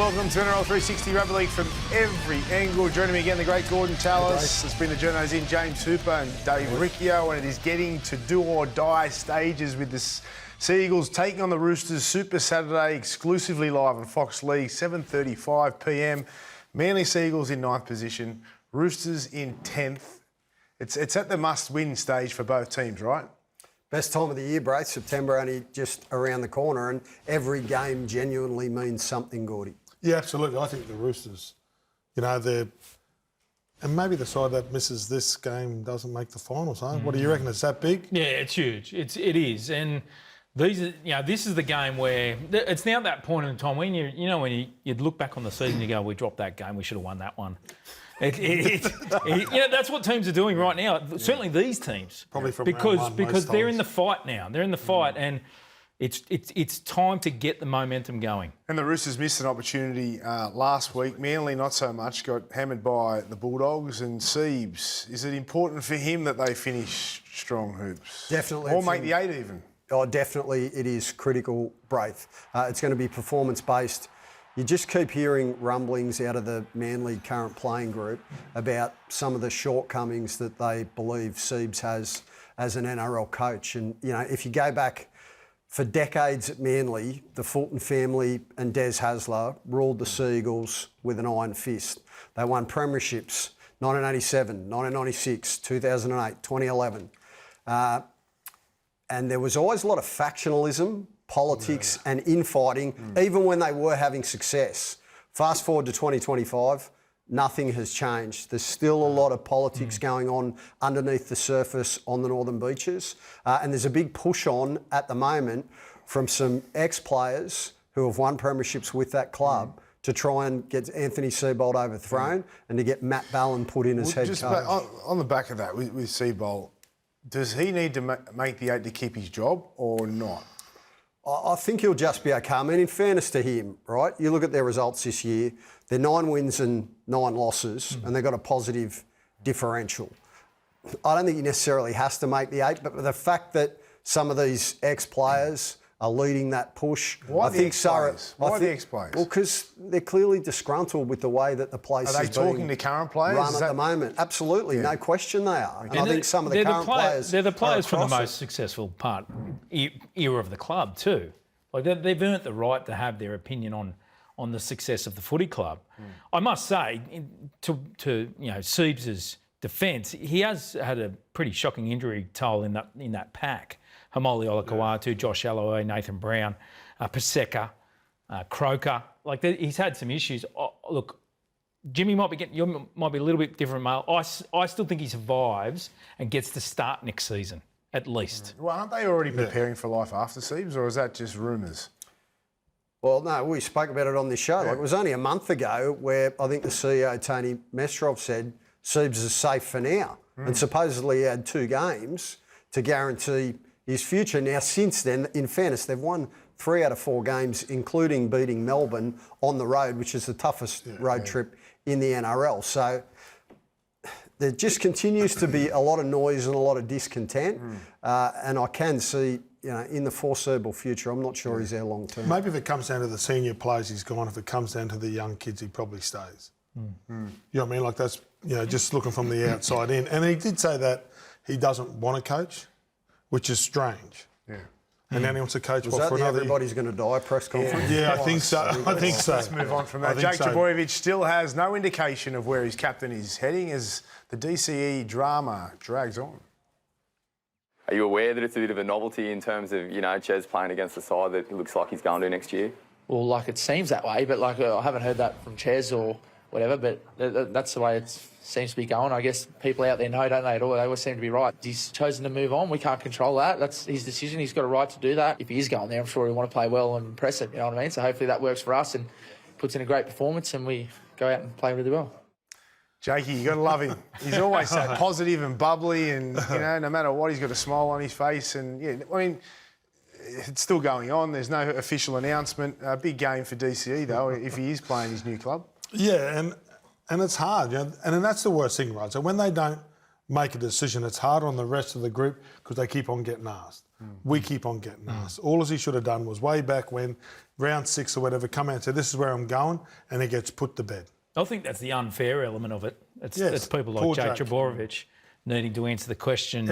welcome to NRL 360 Rugby League from every angle. Joining me again, the great Gordon Tallis. It's been the journos in James Hooper and Dave Riccio, and it is getting to do or die stages with the Sea Eagles taking on the Roosters Super Saturday, exclusively live on Fox League, 7:35 p.m. Manly Sea Eagles in 9th position, Roosters in 10th. It's at the must-win stage for both teams, right? Best time of the year, Braith. September only just around the corner, and every game genuinely means something, Gordy. Yeah, absolutely. I think the Roosters, and maybe the side that misses this game doesn't make the finals, huh? What do you reckon? It's that big? Yeah, it's huge. It is. And these are, this is the game where it's now that point in time when you'd look back on the season, you go, we dropped that game, we should have won that one. That's what teams are doing right now. Yeah. Certainly these teams, probably from because they're in the fight now. They're in the fight, and it's time to get the momentum going. And the Roosters missed an opportunity last week. Manly not so much. Got hammered by the Bulldogs and Seibs. Is it important for him that they finish strong, Hoops? Definitely. Or make the 8 even. Oh, definitely. It is critical, Braith. It's going to be performance based. You just keep hearing rumblings out of the Manly current playing group about some of the shortcomings that they believe Seibs has as an NRL coach. And, if you go back for decades at Manly, the Fulton family and Des Hasler ruled the Sea Eagles with an iron fist. They won premierships 1987, 1996, 2008, 2011. And there was always a lot of factionalism, politics and infighting, even when they were having success. Fast forward to 2025, nothing has changed. There's still a lot of politics going on underneath the surface on the Northern Beaches. And there's a big push on at the moment from some ex-players who have won premierships with that club to try and get Anthony Seibold overthrown and to get Matt Ballin put in as head coach. On the back of that, with Seibold, does he need to make the 8 to keep his job or not? I think he'll just be okay. I mean, in fairness to him, right, you look at their results this year, they're 9 wins and 9 losses, and they've got a positive differential. I don't think he necessarily has to make the 8, but the fact that some of these ex-players are leading that push. Why the ex-players? Well, because they're clearly disgruntled with the way that the place is being talking to current players? Run at the moment. Absolutely, no question they are. And I think some of the current players... They're the players from the most successful era of the club too. Like they've earned the right to have their opinion on the success of the footy club. I must say, to Seibs' defence, he has had a pretty shocking injury toll in that pack. Hamoli Olakawatu, Josh Alloway, Nathan Brown, Paseka, Croker. He's had some issues. Look, Jimmy might be a little bit different male. I still think he survives and gets to start next season, at least. Well, aren't they already preparing for life after Seibs, or is that just rumours? Well, no, we spoke about it on this show. It was only a month ago where I think the CEO, Tony Mestrov, said Seibs is safe for now. And supposedly he had 2 games to guarantee his future. Now, since then, in fairness, they've won 3 out of 4 games, including beating Melbourne on the road, which is the toughest road trip in the NRL. So there just continues to be a lot of noise and a lot of discontent. And I can see, in the foreseeable future, I'm not sure he's there long term. Maybe if it comes down to the senior players, he's gone. If it comes down to the young kids, he probably stays. You know what I mean? Like that's, just looking from the outside in. And he did say that he doesn't want to coach, which is strange. Yeah. And now he wants to coach for another... everybody's going to die press conference? Yeah, I think so. I think so. Let's move on from that. Jake Trbojevic still has no indication of where his captain is heading as the DCE drama drags on. Are you aware that it's a bit of a novelty in terms of, Ches playing against the side that it looks like he's going to next year? Well, it seems that way, but I haven't heard that from Ches or whatever, but that's the way it seems to be going. I guess people out there know, don't they, at all? They always seem to be right. He's chosen to move on. We can't control that. That's his decision. He's got a right to do that. If he is going there, I'm sure he'll want to play well and impress it, you know what I mean? So hopefully that works for us and puts in a great performance and we go out and play really well. Jakey, you got to love him. He's always so positive and bubbly and, no matter what, he's got a smile on his face. And, it's still going on. There's no official announcement. A big game for DCE, though, if he is playing his new club. Yeah, and it's hard, and that's the worst thing, right? So when they don't make a decision. It's hard on the rest of the group because they keep on getting asked. We keep on getting asked. All as he should have done was way back when, round 6 or whatever, come out and say, this is where I'm going, and he gets put to bed. I think that's the unfair element of it. It's people poor like Jake Jake. Trbojevic needing to answer the question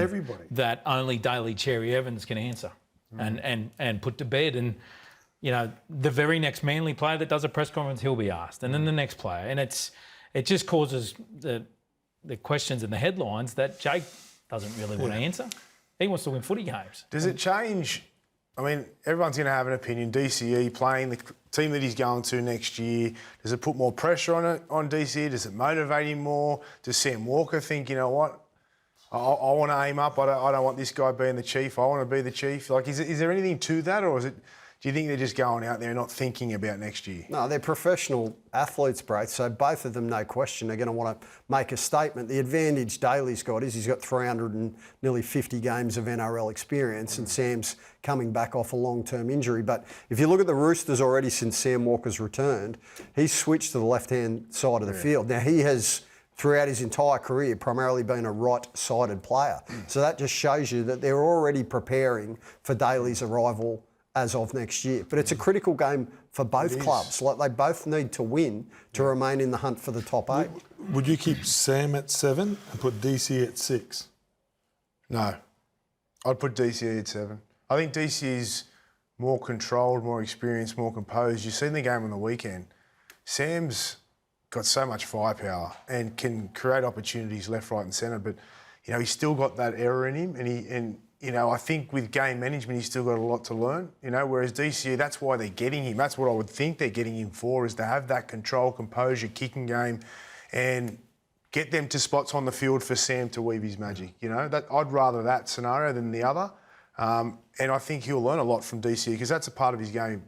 that only Daly Cherry-Evans can answer and put to bed. And, you know, the very next Manly player that does a press conference, he'll be asked. And then the next player. And it just causes the questions and the headlines that Jake doesn't really want to answer. He wants to win footy games. Does it change? I mean, everyone's going to have an opinion. DCE playing the team that he's going to next year, does it put more pressure on DCE? Does it motivate him more? Does Sam Walker think, you know what, I want to aim up. I don't want this guy being the chief. I want to be the chief. Like, is there anything to that, or do you think they're just going out there and not thinking about next year? No, they're professional athletes, Braith, so both of them, no question, are going to want to make a statement. The advantage Daly's got is he's got 350 games of NRL experience, and Sam's coming back off a long-term injury. But if you look at the Roosters already since Sam Walker's returned, he's switched to the left-hand side of the field. Now, he has, throughout his entire career, primarily been a right-sided player. So that just shows you that they're already preparing for Daly's arrival as of next year. But it's a critical game for both clubs. Like, they both need to win to remain in the hunt for the top 8. Would you keep Sam at 7 and put DC at 6? No. I'd put DCE at 7. I think DCE's more controlled, more experienced, more composed. You've seen the game on the weekend. Sam's got so much firepower and can create opportunities left, right and centre, but, you know, he's still got that error in him, and you know, I think with game management, he's still got a lot to learn, you know, whereas DCE, that's why they're getting him. That's what I would think they're getting him for, is to have that control, composure, kicking game and get them to spots on the field for Sam to weave his magic, you know. I'd rather that scenario than the other. And I think he'll learn a lot from DCE because that's a part of his game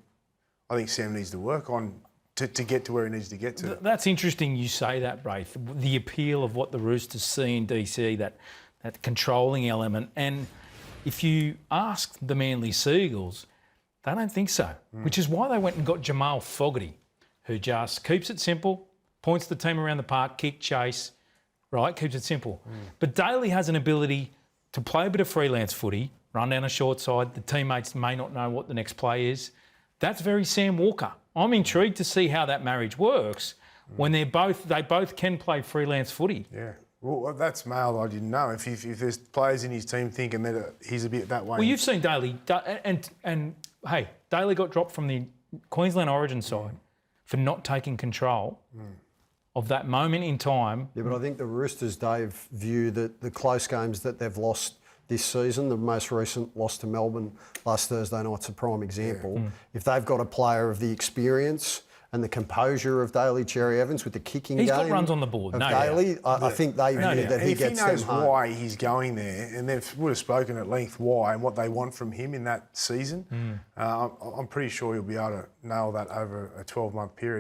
I think Sam needs to work on to get to where he needs to get to. That's interesting you say that, Braith. The appeal of what the Roosters see in DCE, that controlling element. And if you ask the Manly Seagulls, they don't think so, which is why they went and got Jamal Fogarty, who just keeps it simple, points the team around the park, kick, chase, right, keeps it simple. But Daly has an ability to play a bit of freelance footy, run down a short side. The teammates may not know what the next play is. That's very Sam Walker. I'm intrigued to see how that marriage works when they both can play freelance footy. Yeah. Well, that's Male I didn't know. If there's players in his team thinking that he's a bit that way. Well, you've seen Daly, and hey, Daly got dropped from the Queensland Origin side for not taking control of that moment in time. Yeah, but I think the Roosters, Dave, view that the close games that they've lost this season, the most recent loss to Melbourne last Thursday night's a prime example. If they've got a player of the experience and the composure of Daly Cherry-Evans with the kicking game. He's got runs on the board. No Daly, I think they view that he gets them home. If he knows why he's going there, and they would have spoken at length why and what they want from him in that season, I'm pretty sure he'll be able to nail that over a 12-month period.